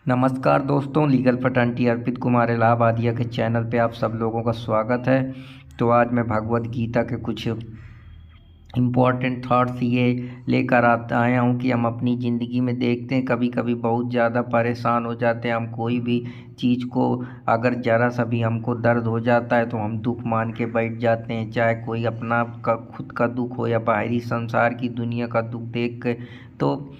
नमस्कार दोस्तों, लीगल फटंटी अर्पित कुमार इलाहाबादिया के चैनल पे आप सब लोगों का स्वागत है। तो आज मैं भगवत गीता के कुछ इम्पॉर्टेंट थॉट्स ये लेकर आया हूँ कि हम अपनी ज़िंदगी में देखते हैं कभी कभी बहुत ज़्यादा परेशान हो जाते हैं। हम कोई भी चीज़ को अगर ज़रा सा भी हमको दर्द हो जाता है तो हम दुख मान के बैठ जाते हैं, चाहे कोई अपना का खुद का दुख हो या बाहरी संसार की दुनिया का दुख देख के। तो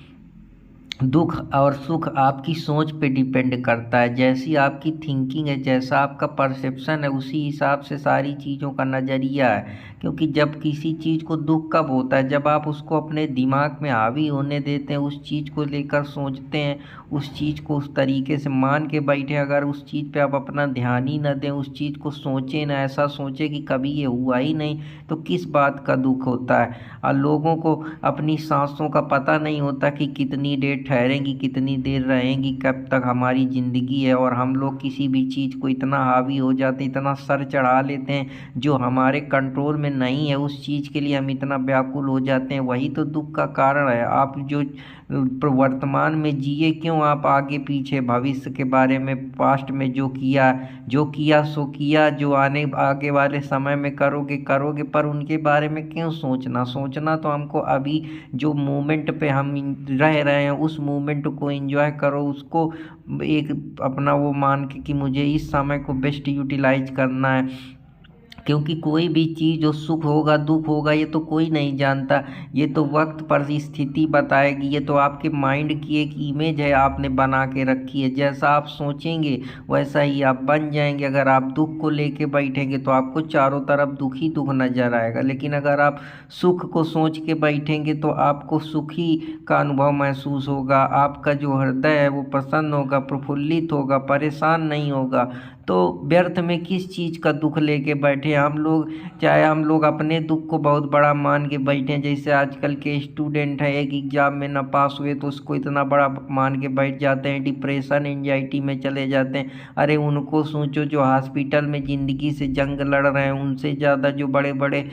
दुख और सुख आपकी सोच पे डिपेंड करता है। जैसी आपकी थिंकिंग है, जैसा आपका परसेप्शन है, उसी हिसाब से सारी चीज़ों का नज़रिया है। क्योंकि जब किसी चीज़ को दुख कब होता है, जब आप उसको अपने दिमाग में हावी होने देते हैं, उस चीज़ को लेकर सोचते हैं, उस चीज़ को उस तरीके से मान के बैठे। अगर उस चीज़ पे आप अपना ध्यान ही न दें, उस चीज़ को सोचें ना, ऐसा सोचें कि कभी ये हुआ ही नहीं, तो किस बात का दुख होता है। और लोगों को अपनी सांसों का पता नहीं होता कि कितनी देर ठहरेंगी, कितनी देर रहेंगी, कब तक हमारी ज़िंदगी है। और हम लोग किसी भी चीज़ को इतना हावी हो जाते हैं, इतना सर चढ़ा लेते हैं जो हमारे कंट्रोल में नहीं है, उस चीज़ के लिए हम इतना व्याकुल हो जाते हैं। वही तो दुख का कारण है। आप जो वर्तमान में जिए क्यों, आप आगे पीछे भविष्य के बारे में, पास्ट में जो किया सो किया, जो आगे वाले समय में करोगे, पर उनके बारे में क्यों सोचना तो हमको अभी जो मोमेंट पे हम रह रहे हैं उस मोमेंट को एंजॉय करो। उसको एक अपना वो मान के कि मुझे इस समय को बेस्ट यूटिलाइज करना है। क्योंकि कोई भी चीज़, जो सुख होगा दुख होगा, ये तो कोई नहीं जानता। ये तो वक्त पर स्थिति बताएगी। ये तो आपके माइंड की एक इमेज है, आपने बना के रखी है। जैसा आप सोचेंगे वैसा ही आप बन जाएंगे। अगर आप दुख को लेके बैठेंगे तो आपको चारों तरफ दुख ही दुख नजर आएगा। लेकिन अगर आप सुख को सोच के बैठेंगे तो आपको सुखी का अनुभव महसूस होगा। आपका जो हृदय है वो प्रसन्न होगा, प्रफुल्लित होगा, परेशान नहीं होगा। तो व्यर्थ में किस चीज़ का दुख लेके बैठे हम लोग। चाहे हम लोग अपने दुख को बहुत बड़ा मान के बैठे, जैसे आजकल के स्टूडेंट हैं, एक एग्ज़ाम में ना पास हुए तो उसको इतना बड़ा मान के बैठ जाते हैं, डिप्रेशन एंजाइटी में चले जाते हैं। अरे उनको सोचो जो हॉस्पिटल में ज़िंदगी से जंग लड़ रहे हैं, उनसे ज़्यादा जो बड़े बड़े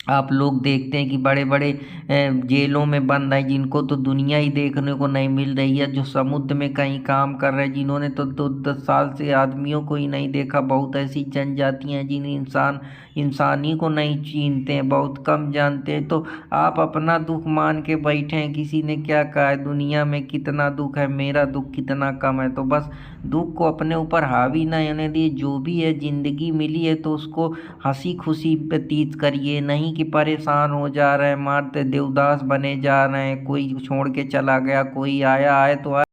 आप लोग देखते हैं कि बड़े बड़े जेलों में बंद हैं, जिनको तो दुनिया ही देखने को नहीं मिल रही है। जो समुद्र में कहीं काम कर रहे हैं, जिन्होंने तो 10 साल से आदमियों को ही नहीं देखा। बहुत ऐसी जनजातियां हैं जिन इंसानी को नहीं चीनते हैं, बहुत कम जानते हैं। तो आप अपना दुख मान के बैठे हैं। किसी ने क्या कहा है, दुनिया में कितना दुख है, मेरा दुख कितना कम है। तो बस दुख को अपने ऊपर हावी ना होने दिए। जो भी है, ज़िंदगी मिली है तो उसको हंसी खुशी व्यतीत करिए, नहीं कि परेशान हो जा रहे हैं, मारते देवदास बने जा रहे हैं। कोई छोड़ के चला गया, कोई आया आए तो